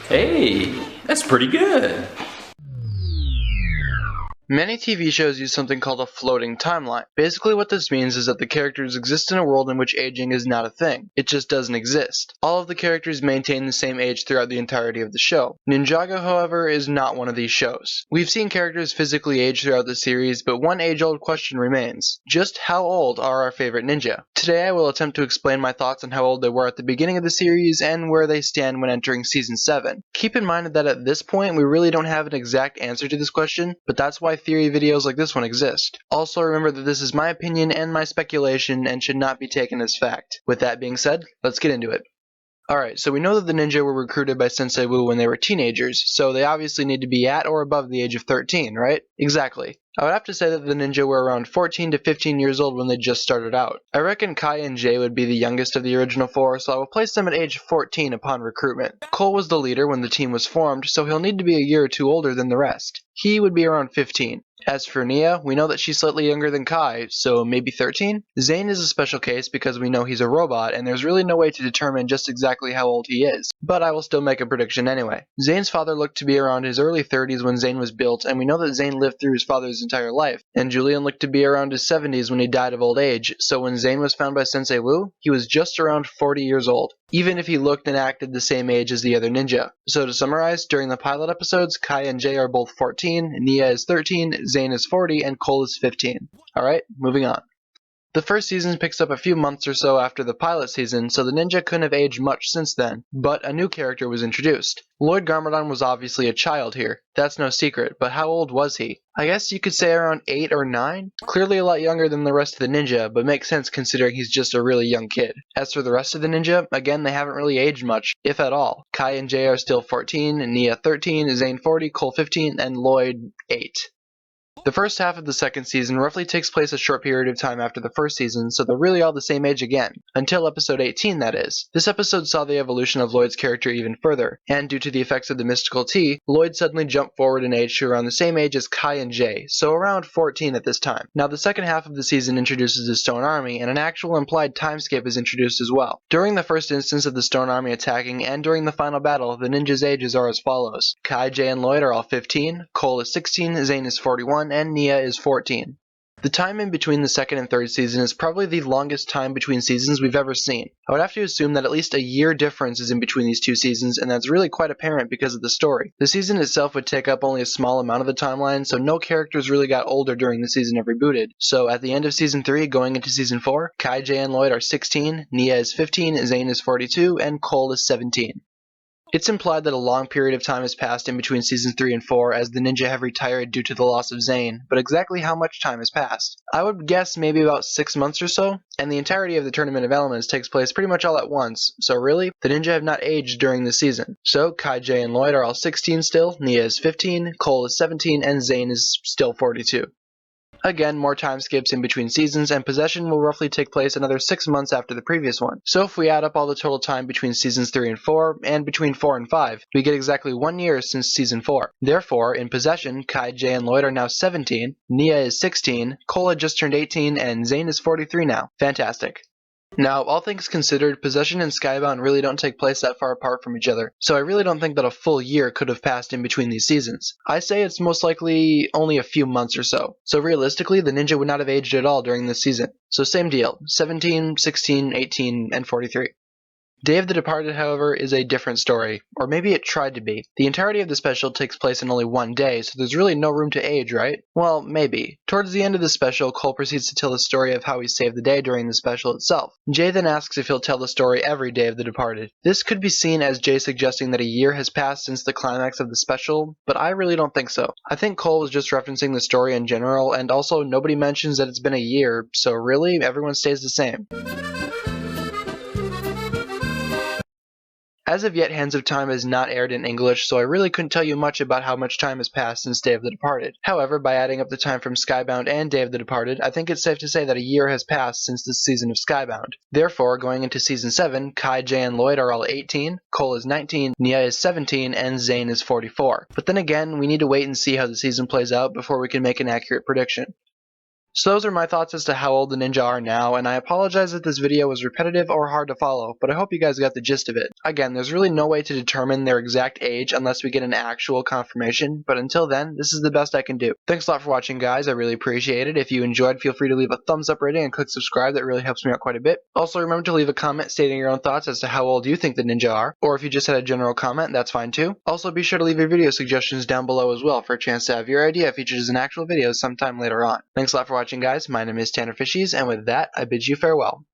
Hey, that's pretty good. Many TV shows use something called a floating timeline. Basically what this means is that the characters exist in a world in which aging is not a thing. It just doesn't exist. All of the characters maintain the same age throughout the entirety of the show. Ninjago, however, is not one of these shows. We've seen characters physically age throughout the series, but one age-old question remains. Just how old are our favorite ninja? Today I will attempt to explain my thoughts on how old they were at the beginning of the series and where they stand when entering Season 7. Keep in mind that at this point we really don't have an exact answer to this question, but that's why theory videos like this one exist. Also remember that this is my opinion and my speculation and should not be taken as fact. With that being said, let's get into it. Alright, so we know that the ninja were recruited by Sensei Wu when they were teenagers, so they obviously need to be at or above the age of 13, right? Exactly. I would have to say that the ninja were around 14 to 15 years old when they just started out. I reckon Kai and Jay would be the youngest of the original four, so I will place them at age 14 upon recruitment. Cole was the leader when the team was formed, so he'll need to be a year or two older than the rest. He would be around 15. As for Nia, we know that she's slightly younger than Kai, so maybe 13? Zane is a special case because we know he's a robot and there's really no way to determine just exactly how old he is. But I will still make a prediction anyway. Zane's father looked to be around his early 30s when Zane was built, and we know that Zane lived through his father's entire life. And Julian looked to be around his 70s when he died of old age, so when Zane was found by Sensei Wu, he was just around 40 years old, even if he looked and acted the same age as the other ninja. So to summarize, during the pilot episodes, Kai and Jay are both 14, Nia is 13, Zane is 40, and Cole is 15. Alright, moving on. The first season picks up a few months or so after the pilot season, so the ninja couldn't have aged much since then, but a new character was introduced. Lloyd Garmadon was obviously a child here, that's no secret, but how old was he? I guess you could say around 8 or 9? Clearly a lot younger than the rest of the ninja, but makes sense considering he's just a really young kid. As for the rest of the ninja, again they haven't really aged much, if at all. Kai and Jay are still 14, Nia 13, Zane 40, Cole 15, and Lloyd 8. The first half of the second season roughly takes place a short period of time after the first season, so they're really all the same age again. Until episode 18, that is. This episode saw the evolution of Lloyd's character even further, and due to the effects of the mystical tea, Lloyd suddenly jumped forward in age to around the same age as Kai and Jay, so around 14 at this time. Now the second half of the season introduces the Stone Army, and an actual implied timeskip is introduced as well. During the first instance of the Stone Army attacking, and during the final battle, the ninjas' ages are as follows. Kai, Jay, and Lloyd are all 15, Cole is 16, Zane is 41, and Nia is 14. The time in between the second and third season is probably the longest time between seasons we've ever seen. I would have to assume that at least a year difference is in between these two seasons, and that's really quite apparent because of the story. The season itself would take up only a small amount of the timeline, so no characters really got older during the season of rebooted. So at the end of season 3, going into season 4, Kai, Jay, and Lloyd are 16, Nia is 15, Zane is 42, and Cole is 17. It's implied that a long period of time has passed in between seasons 3 and 4 as the ninja have retired due to the loss of Zane, but exactly how much time has passed? I would guess maybe about 6 months or so, and the entirety of the Tournament of Elements takes place pretty much all at once, so really, the ninja have not aged during the season. So Kai, Jay, and Lloyd are all 16 still, Nia is 15, Cole is 17, and Zane is still 42. Again, more time skips in between seasons, and possession will roughly take place another 6 months after the previous one. So if we add up all the total time between seasons 3 and 4, and between 4 and 5, we get exactly 1 year since season 4. Therefore, in possession, Kai, Jay, and Lloyd are now 17, Nia is 16, Cole had just turned 18, and Zane is 43 now. Fantastic. Now, all things considered, Possession and Skybound really don't take place that far apart from each other, so I really don't think that a full year could have passed in between these seasons. I say it's most likely only a few months or so. So realistically, the ninja would not have aged at all during this season. So same deal, 17, 16, 18, and 43. Day of the Departed, however, is a different story, or maybe it tried to be. The entirety of the special takes place in only one day, so there's really no room to age, right? Well, maybe. Towards the end of the special, Cole proceeds to tell the story of how he saved the day during the special itself. Jay then asks if he'll tell the story every Day of the Departed. This could be seen as Jay suggesting that a year has passed since the climax of the special, but I really don't think so. I think Cole was just referencing the story in general, and also nobody mentions that it's been a year, so really, everyone stays the same. As of yet, Hands of Time is not aired in English, so I really couldn't tell you much about how much time has passed since Day of the Departed. However, by adding up the time from Skybound and Day of the Departed, I think it's safe to say that a year has passed since this season of Skybound. Therefore, going into Season 7, Kai, Jay, and Lloyd are all 18, Cole is 19, Nia is 17, and Zane is 44. But then again, we need to wait and see how the season plays out before we can make an accurate prediction. So those are my thoughts as to how old the ninja are now, and I apologize if this video was repetitive or hard to follow, but I hope you guys got the gist of it. Again, there's really no way to determine their exact age unless we get an actual confirmation, but until then, this is the best I can do. Thanks a lot for watching, guys. I really appreciate it. If you enjoyed, feel free to leave a thumbs up rating and click subscribe. That really helps me out quite a bit. Also, remember to leave a comment stating your own thoughts as to how old you think the ninja are, or if you just had a general comment, that's fine too. Also, be sure to leave your video suggestions down below as well for a chance to have your idea featured as an actual video sometime later on. Thanks a lot for watching, guys. My name is TannerFishies, and with that, I bid you farewell.